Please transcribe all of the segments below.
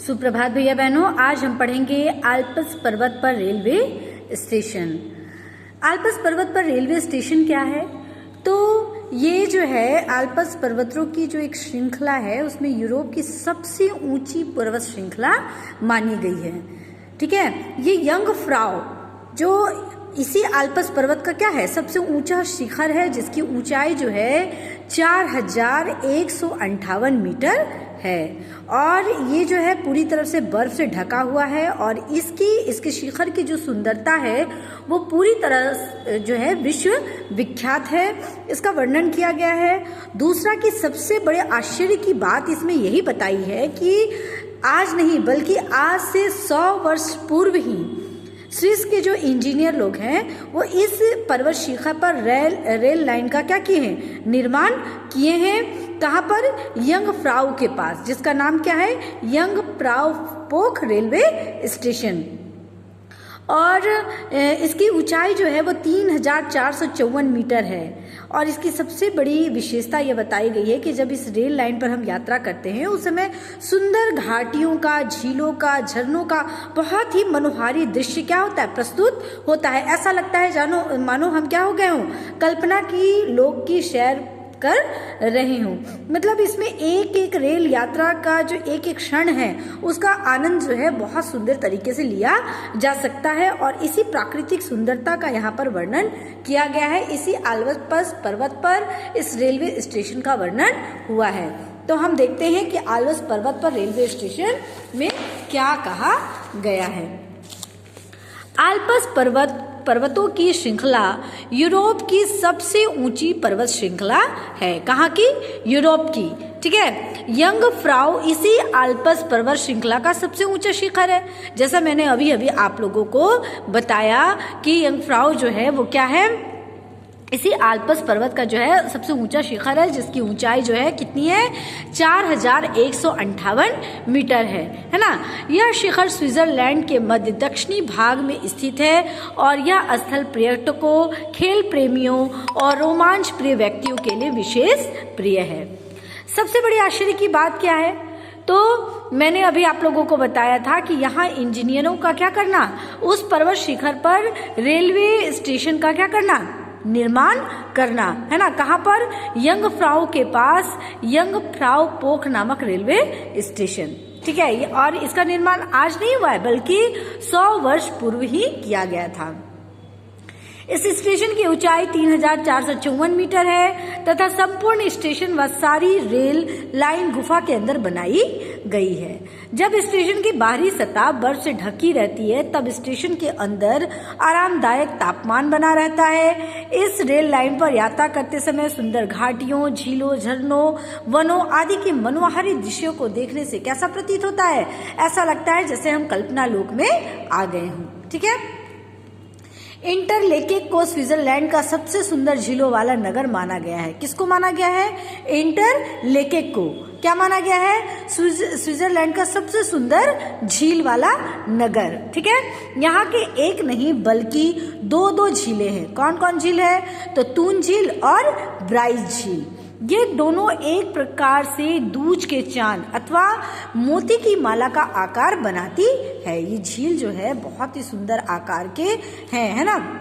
सुप्रभात भैया बहनों, आज हम पढ़ेंगे आल्प्स पर्वत पर रेलवे स्टेशन। आल्प्स पर्वत पर रेलवे स्टेशन क्या है? तो ये जो है आल्प्स पर्वतों की जो एक श्रृंखला है उसमें यूरोप की सबसे ऊंची पर्वत श्रृंखला मानी गई है। ठीक है, ये यंगफ्राउ जो इसी आल्प्स पर्वत का क्या है, सबसे ऊंचा शिखर है जिसकी ऊंचाई जो है 4158 मीटर है और ये जो है पूरी तरह से बर्फ से ढका हुआ है और इसके शिखर की जो सुंदरता है वो पूरी तरह जो है विश्व विख्यात है। इसका वर्णन किया गया है। दूसरा कि सबसे बड़े आश्चर्य की बात इसमें यही बताई है कि आज नहीं बल्कि आज से 100 वर्ष पूर्व ही स्विस के जो इंजीनियर लोग हैं वो इस पर्वत शिखर पर रेल लाइन का क्या किए हैं, निर्माण किए हैं। कहाँ पर? यंगफ्राउ के पास, जिसका नाम क्या है, यंगफ्राउ पोख रेलवे स्टेशन। और इसकी ऊंचाई जो है वो 3454 मीटर है और इसकी सबसे बड़ी विशेषता ये बताई गई है कि जब इस रेल लाइन पर हम यात्रा करते हैं उस समय सुंदर घाटियों का, झीलों का, झरनों का बहुत ही मनोहारी दृश्य क्या होता है, प्रस्तुत होता है। ऐसा लगता है मानो हम क्या हो गए हों, कल्पना की लोक की सैर कर रहे हूँ। मतलब इसमें एक एक रेल यात्रा का जो एक एक क्षण है उसका आनंद जो है बहुत सुंदर तरीके से लिया जा सकता है और इसी प्राकृतिक सुंदरता का यहाँ पर वर्णन किया गया है। इसी आल्प्स पर्वत पर इस रेलवे स्टेशन का वर्णन हुआ है। तो हम देखते हैं कि आल्प्स पर्वत पर रेलवे स्टेशन में क्या कहा गया है। आल्प्स पर्वतों की श्रृंखला यूरोप की सबसे ऊंची पर्वत श्रृंखला है। कहाँ की? यूरोप की। ठीक है, यंगफ्राउ इसी आल्प्स पर्वत श्रृंखला का सबसे ऊंचा शिखर है। जैसा मैंने अभी आप लोगों को बताया कि यंगफ्राउ जो है वो क्या है, इसी आल्प्स पर्वत का जो है सबसे ऊंचा शिखर है जिसकी ऊंचाई जो है कितनी है, 4158 मीटर है ना। यह शिखर स्विट्जरलैंड के मध्य दक्षिणी भाग में स्थित है और यह स्थल पर्यटकों, खेल प्रेमियों और रोमांच प्रिय व्यक्तियों के लिए विशेष प्रिय है। सबसे बड़ी आश्चर्य की बात क्या है? तो मैंने अभी आप लोगों को बताया था कि यहाँ इंजीनियरों का क्या करना, उस पर्वत शिखर पर रेलवे स्टेशन का क्या करना, निर्माण करना, है ना। कहाँ पर? यंगफ्राउ के पास यंगफ्राउ पोख नामक रेलवे स्टेशन। ठीक है, और इसका निर्माण आज नहीं हुआ है बल्कि 100 वर्ष पूर्व ही किया गया था। इस स्टेशन की ऊंचाई 3454 मीटर है तथा संपूर्ण स्टेशन व सारी रेल लाइन गुफा के अंदर बनाई गई है। जब स्टेशन की बाहरी सतह बर्फ से ढकी रहती है तब स्टेशन के अंदर आरामदायक तापमान बना रहता है। इस रेल लाइन पर यात्रा करते समय सुंदर घाटियों, झीलों, झरनों, वनों आदि के मनोहारी दृश्यों को देखने से कैसा प्रतीत होता है, ऐसा लगता है जैसे हम कल्पना लोक में आ गए हों। ठीक है, इंटरलेकेक को स्विट्जरलैंड का सबसे सुंदर झीलों वाला नगर माना गया है। किसको माना गया है? इंटरलेकेक को क्या माना गया है? स्विट्जरलैंड का सबसे सुंदर झील वाला नगर। ठीक है, यहाँ के एक नहीं बल्कि दो झीलें हैं। कौन कौन झील है? तो तून झील और ब्राइस झील। ये दोनों एक प्रकार से दूज के चांद अथवा मोती की माला का आकार बनाती है। ये झील जो है बहुत ही सुंदर आकार के हैं, है ना।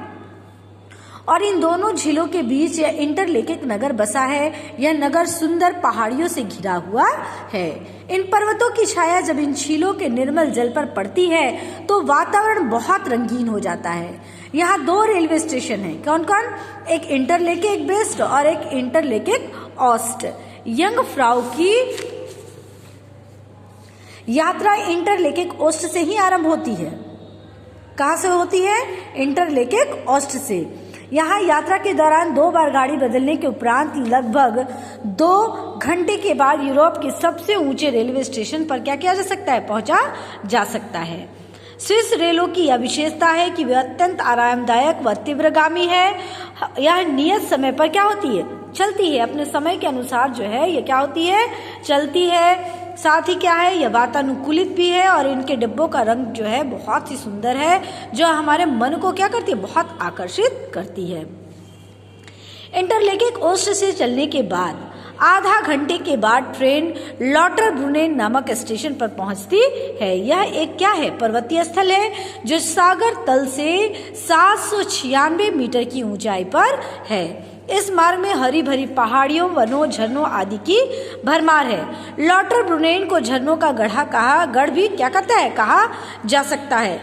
और इन दोनों झीलों के बीच यह इंटरलेकेक नगर बसा है। यह नगर सुंदर पहाड़ियों से घिरा हुआ है। इन पर्वतों की छाया जब इन झीलों के निर्मल जल पर पड़ती है तो वातावरण बहुत रंगीन हो जाता है। यहाँ 2 रेलवे स्टेशन हैं। कौन कौन? एक इंटरलेकेक वेस्ट और एक इंटरलेकेक ओस्ट। यंगफ्राउ की यात्रा इंटरलेकेक ओस्ट से ही आरंभ होती है। कहाँ से होती है? इंटरलेकेक ओस्ट से। यहाँ यात्रा के दौरान 2 बार गाड़ी बदलने के उपरांत लगभग 2 घंटे के बाद यूरोप के सबसे ऊंचे रेलवे स्टेशन पर क्या किया जा सकता है, पहुंचा जा सकता है। स्विस रेलों की यह विशेषता है कि वे अत्यंत आरामदायक व तीव्रगामी है। यह नियत समय पर क्या होती है, चलती है। अपने समय के अनुसार जो है ये क्या होती है, चलती है। साथ ही क्या है, यह वातानुकूलित भी है और इनके डिब्बों का रंग जो है बहुत ही सुंदर है जो हमारे मन को क्या करती है, बहुत आकर्षित करती है। इंटरलेकेक ओस्ट से चलने के बाद आधा घंटे के बाद ट्रेन लॉटरब्रुनेन नामक स्टेशन पर पहुंचती है। यह एक क्या है? पर्वतीय स्थल है जो सागर तल से 796 मीटर की ऊंचाई पर है। इस मार्ग में हरी भरी पहाड़ियों, वनों, झरनों आदि की भरमार है। लॉटरब्रुनेन को झरनों का गढ़ भी क्या कहता है? कहा जा सकता है।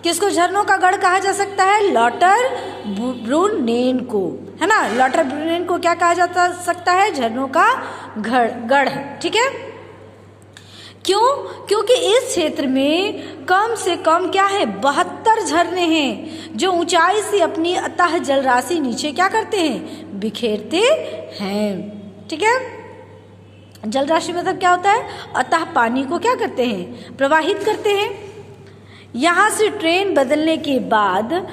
किसको झरनों का गढ़ कहा जा सकता है? लॉटरब्रुनेन को, है ना। लॉटरब्रुनेन को क्या कहा जा सकता है? झरनों का गढ़। ठीक है, क्यों? क्योंकि इस क्षेत्र में कम से कम क्या है? 72 झरने हैं जो ऊंचाई से अपनी अथाह जल राशि नीचे क्या करते हैं? बिखेरते हैं। ठीक है, जल राशि मतलब क्या होता है? अथाह पानी को क्या करते हैं? प्रवाहित करते हैं। यहाँ से ट्रेन बदलने के बाद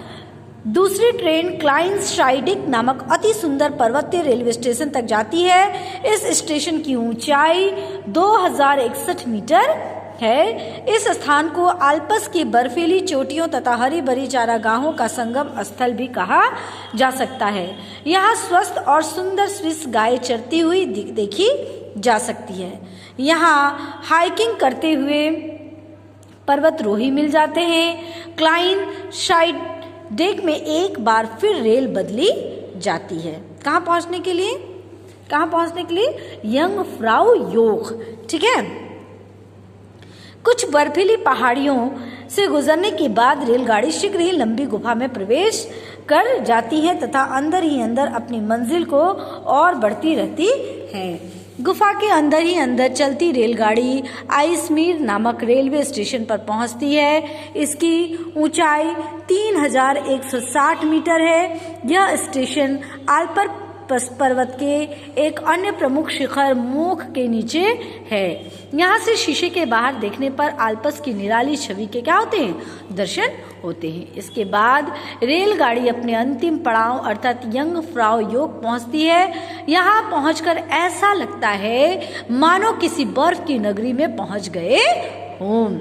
दूसरी ट्रेन क्लाइंसशाइडिक नामक अति सुंदर पर्वतीय रेलवे स्टेशन तक जाती है। इस स्टेशन की ऊंचाई 2061 मीटर है। इस स्थान को आल्प्स की बर्फीली चोटियों तथा हरी भरी चारागाहों का संगम स्थल भी कहा जा सकता है। यहाँ स्वस्थ और सुंदर स्विस गाय चरती हुई देखी जा सकती है। यहाँ हाइकिंग करते हुए पर्वतरोही मिल जाते हैं। क्लाइंसशाइडिक में एक बार फिर रेल बदली जाती है। कहाँ पहुंचने के लिए? यंगफ्राउ योग। ठीक है, कुछ बर्फीली पहाड़ियों से गुजरने के बाद रेलगाड़ी शीघ्र ही लंबी गुफा में प्रवेश कर जाती है तथा अंदर ही अंदर अपनी मंजिल को और बढ़ती रहती है। गुफा के अंदर ही अंदर चलती रेलगाड़ी आइसमीर नामक रेलवे स्टेशन पर पहुंचती है। इसकी ऊंचाई 3160 मीटर है। यह स्टेशन आल्प्स पर्वत के एक अन्य प्रमुख शिखर मोख के नीचे है। यहाँ से शीशे के बाहर देखने पर आल्प्स की निराली छवि के क्या होते हैं? दर्शन होते हैं। इसके बाद रेलगाड़ी अपने अंतिम पड़ाव अर्थात यंगफ्राउ योग पहुंचती है। यहाँ पहुंचकर ऐसा लगता है मानो किसी बर्फ की नगरी में पहुंच गए हों।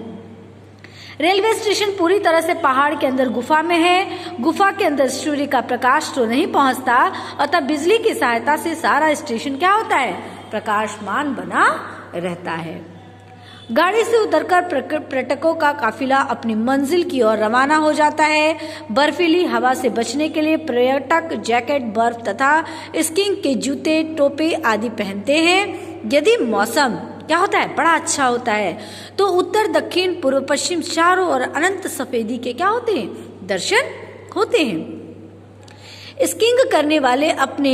रेलवे स्टेशन पूरी तरह से पहाड़ के अंदर गुफा में है। गुफा के अंदर सूर्य का प्रकाश तो नहीं पहुंचता, अतः बिजली की सहायता से सारा स्टेशन क्या होता है? प्रकाशमान बना रहता है। गाड़ी से उतरकर पर्यटकों का काफिला अपनी मंजिल की ओर रवाना हो जाता है। बर्फीली हवा से बचने के लिए पर्यटक जैकेट, बर्फ तथा स्कीइंग के जूते, टोपी आदि पहनते हैं। यदि मौसम क्या होता है? बड़ा अच्छा होता है तो उत्तर, दक्षिण, पूर्व, पश्चिम चारों ओर अनंत सफेदी के क्या होते हैं? दर्शन होते हैं। स्कीइंग करने वाले अपने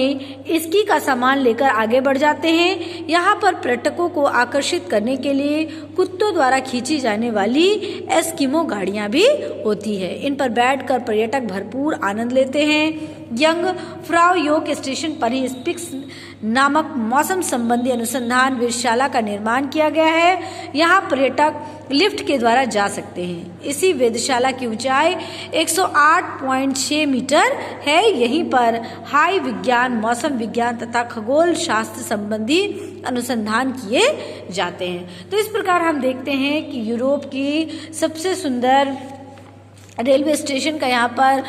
स्की का सामान लेकर आगे बढ़ जाते हैं। यहाँ पर पर्यटकों को आकर्षित करने के लिए कुत्तों द्वारा खींची जाने वाली एस्किमो गाड़ियाँ भी होती है। इन पर बैठकर पर्यटक भरपूर आनंद लेते हैं। यंगफ्राउ योग स्टेशन पर ही स्पिक्स नामक मौसम संबंधी अनुसंधान वेधशाला का निर्माण किया गया है। यहाँ पर्यटक लिफ्ट के द्वारा जा सकते हैं। इसी वेधशाला की ऊंचाई 108.6 मीटर है। यहीं पर हाई विज्ञान, मौसम विज्ञान तथा खगोल शास्त्र संबंधी अनुसंधान किए जाते हैं। तो इस प्रकार हम देखते हैं कि यूरोप की सबसे सुंदर रेलवे स्टेशन का यहाँ पर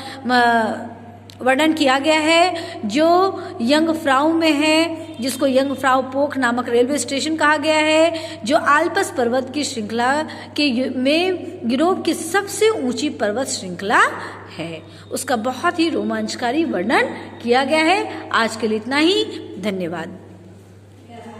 वर्णन किया गया है, जो यंगफ्राउ में है, जिसको यंगफ्राउ पोख नामक रेलवे स्टेशन कहा गया है, जो आल्प्स पर्वत की श्रृंखला में यूरोप की सबसे ऊंची पर्वत श्रृंखला है। उसका बहुत ही रोमांचकारी वर्णन किया गया है। आज के लिए इतना ही। धन्यवाद।